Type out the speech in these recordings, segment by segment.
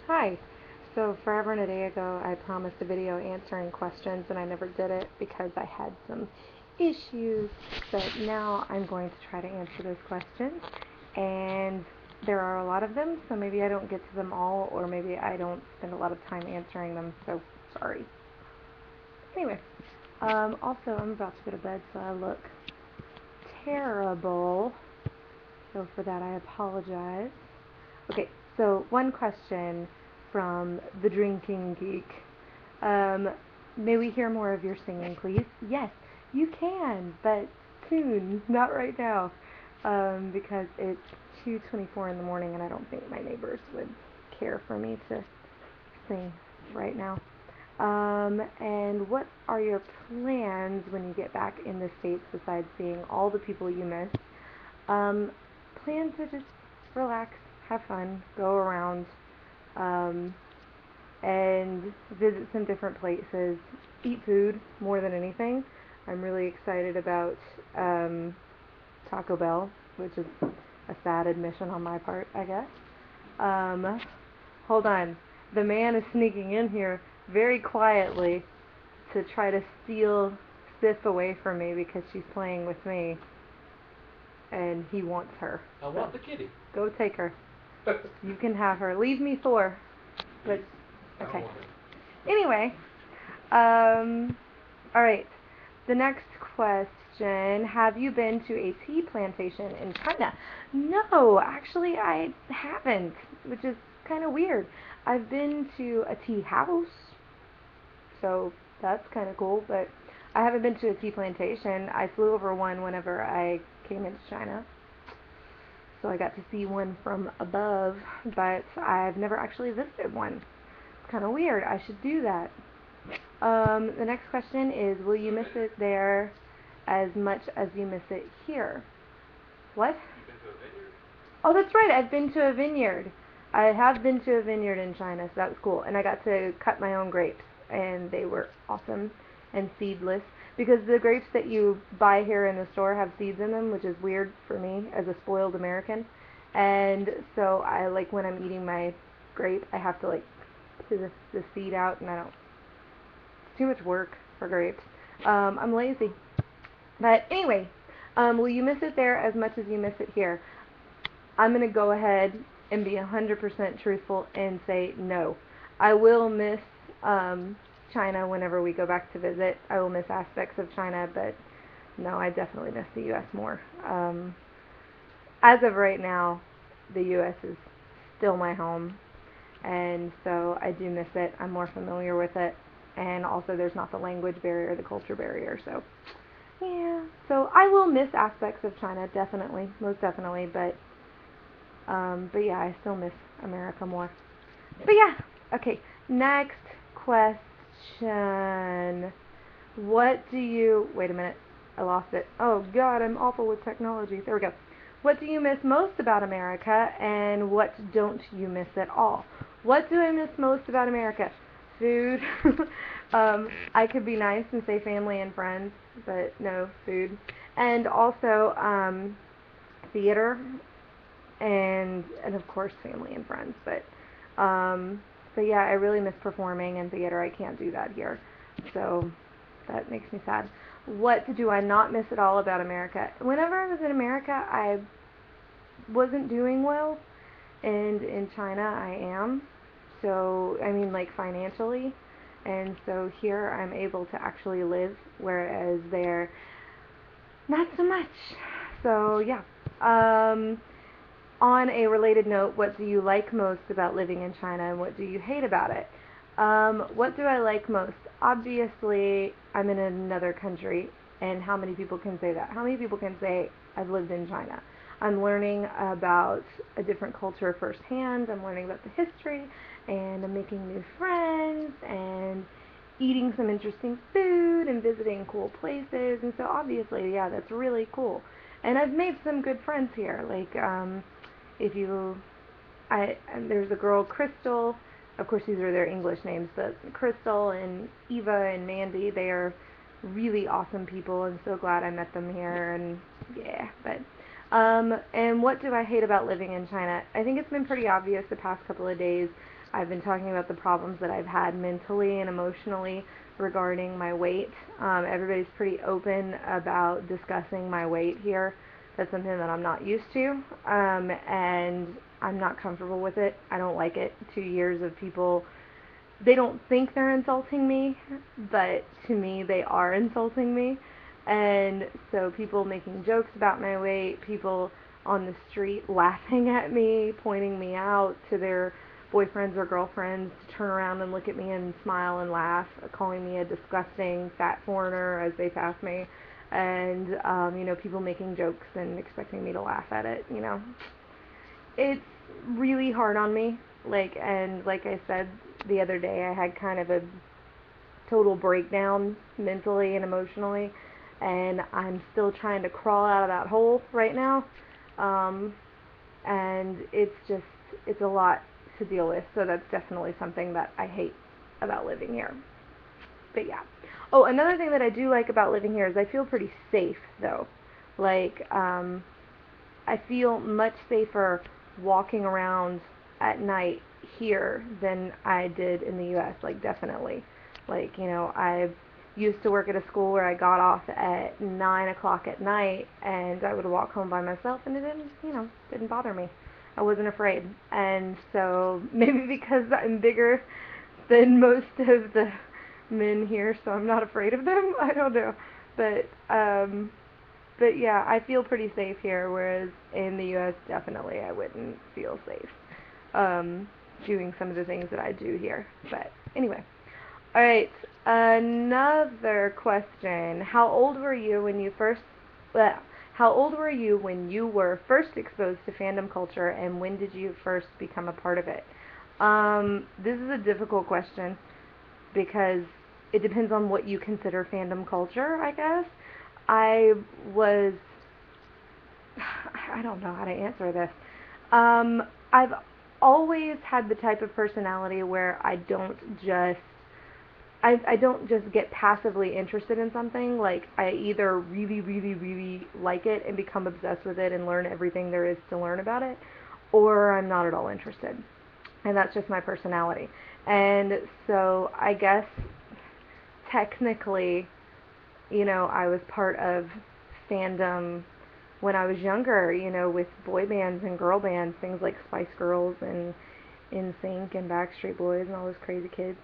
Hi. So forever and a day ago, I promised a video answering questions and I never did it because I had some issues. But now I'm going to try to answer those questions. And there are a lot of them, so maybe I don't get to them all, or maybe I don't spend a lot of time answering them, so sorry. Anyway, also, I'm about to go to bed, so I look terrible. So for that, I apologize. Okay, so one question from the Drinking Geek. Um, may we hear more of your singing, please? Yes, you can, but soon, not right now, because it's 2:24 in the morning, and I don't think my neighbors would care for me to sing right now. And what are your plans when you get back in the States besides seeing all the people you miss? Um, Plan to just relax, have fun, go around, um, and visit some different places, eat food more than anything. I'm really excited about Taco Bell, which is a sad admission on my part, I guess. Um, Hold on. The man is sneaking in here very quietly to try to steal Sif away from me because she's playing with me and he wants her. I So want the kitty. go take her. You can have her. Leave me Thor. But I okay. don't want it. Anyway, all right. The next question: have you been to a tea plantation in China? No, actually, I haven't, which is kind of weird. I've been to a tea house, so that's kind of cool, but I haven't been to a tea plantation. I flew over one whenever I came into China, so I got to see one from above, but I've never actually visited one. It's kind of weird. I should do that. The next question is, will you miss it there as much as you miss it here? What? You been to a vineyard? Oh, that's right. I've been to a vineyard. I have been to a vineyard in China, so that was cool. And I got to cut my own grapes, and they were awesome and seedless. Because the grapes that you buy here in the store have seeds in them, which is weird for me as a spoiled American. And so I like when I'm eating my grape, I have to like pull the seed out, and I don't. It's too much work for grapes. I'm lazy. But anyway, will you miss it there as much as you miss it here? I'm going to go ahead and be 100% truthful and say no. I will miss China whenever we go back to visit. I will miss aspects of China, but no, I definitely miss the U.S. more. As of right now, the U.S. is still my home, and so I do miss it. I'm more familiar with it, and also there's not the language barrier, the culture barrier, so yeah. So I will miss aspects of China, definitely, most definitely, but yeah, I still miss America more. But yeah, okay. Next question. What do you? Wait a minute, I lost it. Oh God, I'm awful with technology. There we go. What do you miss most about America, and what don't you miss at all? What do I miss most about America? Food. I could be nice and say family and friends, but no, food. And also theater and of course family and friends. But yeah, I really miss performing in theater. I can't do that here, so that makes me sad. What do I not miss at all about America? Whenever I was in America, I wasn't doing well, and in China, I am. So I mean, like financially, and so here I'm able to actually live, whereas there, not so much. So yeah. Um, on a related note, what do you like most about living in China and what do you hate about it? What do I like most? Obviously, I'm in another country, and how many people can say that? How many people can say, I've lived in China? I'm learning about a different culture firsthand, I'm learning about the history, and I'm making new friends, and eating some interesting food, and visiting cool places, and so obviously, yeah, that's really cool. And I've made some good friends here, like, if you and there's a girl, Crystal. Of course, these are their English names, but Crystal and Eva and Mandy, they are really awesome people. I'm so glad I met them here, and yeah. And what do I hate about living in China? I think it's been pretty obvious the past couple of days. I've been talking about the problems that I've had mentally and emotionally regarding my weight. Everybody's pretty open about discussing my weight here. That's something that I'm not used to, and I'm not comfortable with it. I don't like it. 2 years of people, they don't think they're insulting me, but to me they are insulting me. And so people making jokes about my weight, people on the street laughing at me, pointing me out to their boyfriends or girlfriends to turn around and look at me and smile and laugh, calling me a disgusting fat foreigner as they pass me, and people making jokes and expecting me to laugh at it. It's really hard on me. And like I said the other day, I had kind of a total breakdown mentally and emotionally, and I'm still trying to crawl out of that hole right now. Um, and it's a lot to deal with, so that's definitely something that I hate about living here. But yeah. Oh, another thing that I do like about living here is I feel pretty safe, though. Like, I feel much safer walking around at night here than I did in the U.S., like, definitely. Like, I used to work at a school where I got off at 9 o'clock at night, and I would walk home by myself, and it didn't bother me. I wasn't afraid. And so maybe because I'm bigger than most of the men here, so I'm not afraid of them. I don't know. But yeah, I feel pretty safe here, whereas in the U.S. definitely I wouldn't feel safe doing some of the things that I do here. But anyway. All right, another question. How old were you when you were first exposed to fandom culture, and when did you first become a part of it? This is a difficult question because it depends on what you consider fandom culture, I guess. I was, I don't know how to answer this. I've always had the type of personality where I don't just get passively interested in something. Like, I either really, really, really like it and become obsessed with it and learn everything there is to learn about it, or I'm not at all interested. And that's just my personality. And so I guess technically, I was part of fandom when I was younger, with boy bands and girl bands, things like Spice Girls and NSYNC and Backstreet Boys and all those crazy kids.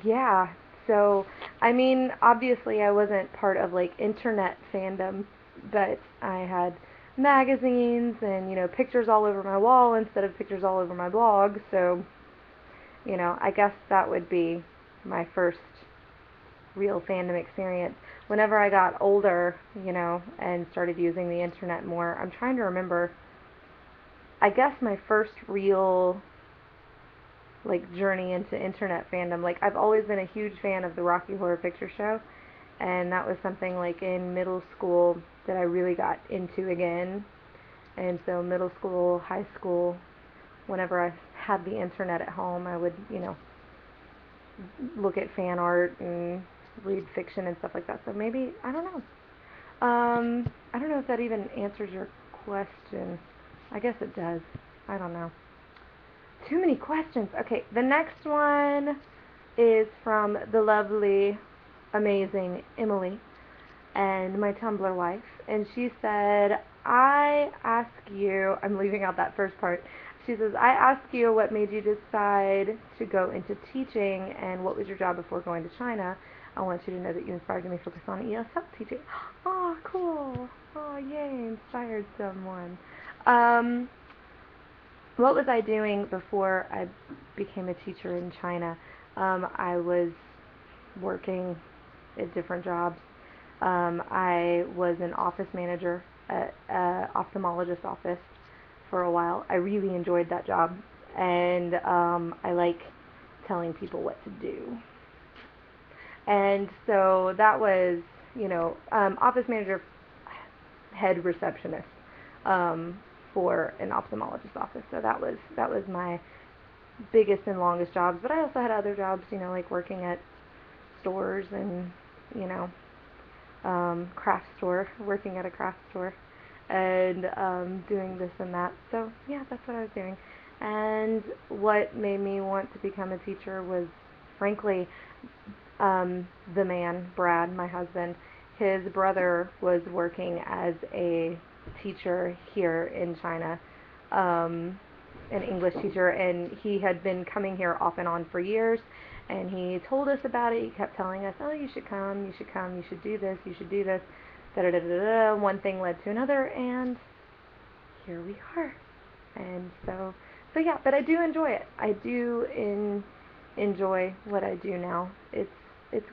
Yeah, so I mean, obviously I wasn't part of like internet fandom, but I had magazines and, pictures all over my wall instead of pictures all over my blog, so, I guess that would be my first real fandom experience. Whenever I got older, and started using the internet more, I'm trying to remember, I guess my first real like journey into internet fandom. Like, I've always been a huge fan of the Rocky Horror Picture Show, and that was something like in middle school that I really got into again. And so middle school, high school, whenever I had the internet at home, I would, look at fan art and read fiction and stuff like that. So maybe, I don't know. I don't know if that even answers your question. I guess it does. I don't know. Too many questions. Okay, the next one is from the lovely, amazing Emily, and my Tumblr wife. And she said, I ask you, I'm leaving out that first part. She says, I ask you what made you decide to go into teaching, and what was your job before going to China? I want you to know that you inspired me to focus on ESL teaching. Oh, cool. Oh, yay, inspired someone. What was I doing before I became a teacher in China? I was working at different jobs. I was an office manager at an ophthalmologist office for a while. I really enjoyed that job, and I like telling people what to do. And so that was, office manager, head receptionist for an ophthalmologist office. So that was my biggest and longest jobs. But I also had other jobs, like working at stores and, craft store, working at a craft store, and doing this and that. So yeah, that's what I was doing. And what made me want to become a teacher was, frankly, the man, Brad, my husband. His brother was working as a teacher here in China, um, an English teacher, and he had been coming here off and on for years. And he told us about it. He kept telling us, "Oh, you should come. You should come. You should do this. You should do this." Da da da da da. One thing led to another, and here we are. And so yeah, but I do enjoy it. I do enjoy what I do now. It's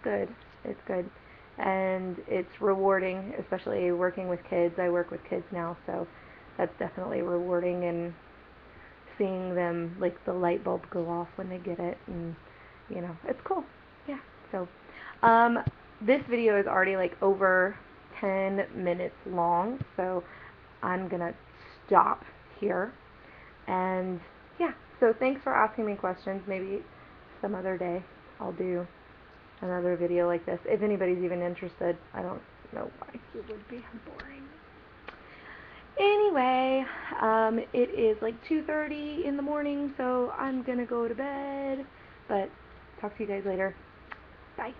good. It's good. And it's rewarding, especially working with kids. I work with kids now, so that's definitely rewarding, and seeing them, like, the light bulb go off when they get it, and it's cool. Yeah. So this video is already like over 10 minutes long, so I'm gonna stop here. And yeah, so thanks for asking me questions. Maybe some other day I'll do another video like this, if anybody's even interested. I don't know why you would be. I'm boring. Anyway, it is like 2:30 in the morning, so I'm gonna go to bed. But talk to you guys later. Bye.